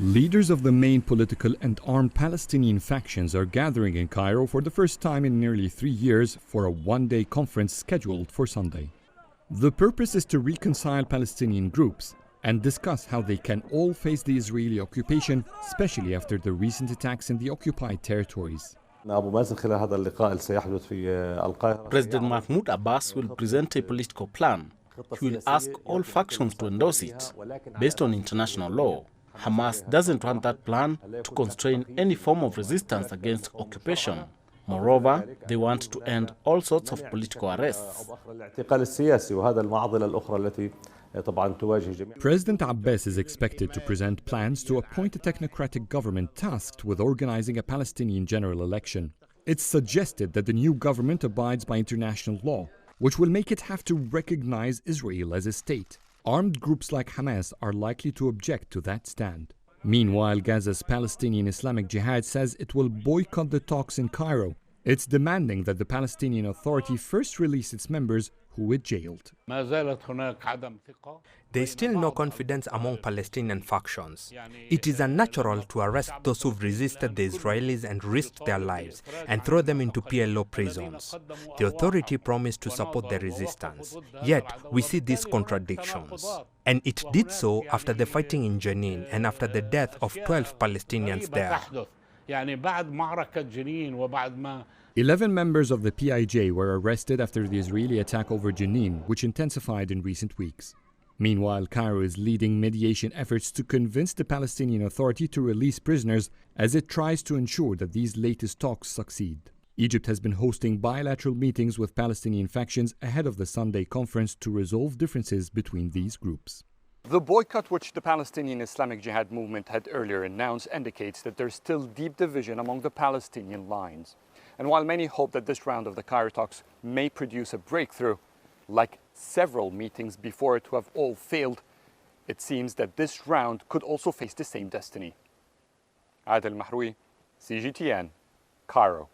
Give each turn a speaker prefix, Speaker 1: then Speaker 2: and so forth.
Speaker 1: Leaders of the main political and armed Palestinian factions are gathering in Cairo for the first time in nearly 3 years for a one-day conference scheduled for Sunday. The purpose is to reconcile Palestinian groups and discuss how they can all face the Israeli occupation, especially after the recent attacks in the occupied territories.
Speaker 2: President Mahmoud Abbas will present a political plan. He will ask all factions to endorse it based on international law. Hamas doesn't want that plan to constrain any form of resistance against occupation. Moreover, they want to end all sorts of political arrests.
Speaker 1: President Abbas is expected to present plans to appoint a technocratic government tasked with organizing a Palestinian general election. It's suggested that the new government abides by international law, which will make it have to recognize Israel as a state. Armed groups like Hamas are likely to object to that stand. Meanwhile, Gaza's Palestinian Islamic Jihad says it will boycott the talks in Cairo. It's demanding that the Palestinian Authority first release its members who it jailed.
Speaker 3: There is still no confidence among Palestinian factions. It is unnatural to arrest those who've resisted the Israelis and risked their lives and throw them into PLO prisons. The authority promised to support their resistance. Yet, we see these contradictions. And it did so after the fighting in Jenin and after the death of 12 Palestinians there.
Speaker 1: 11 members of the PIJ were arrested after the Israeli attack over Jenin, which intensified in recent weeks. Meanwhile, Cairo is leading mediation efforts to convince the Palestinian Authority to release prisoners as it tries to ensure that these latest talks succeed. Egypt has been hosting bilateral meetings with Palestinian factions ahead of the Sunday conference to resolve differences between these groups. The boycott which the Palestinian Islamic Jihad movement had earlier announced indicates that there's still deep division among the Palestinian lines. And while many hope that this round of the Cairo talks may produce a breakthrough, like several meetings before it to have all failed, it seems that this round could also face the same destiny. Adel El Mahrouky, CGTN, Cairo.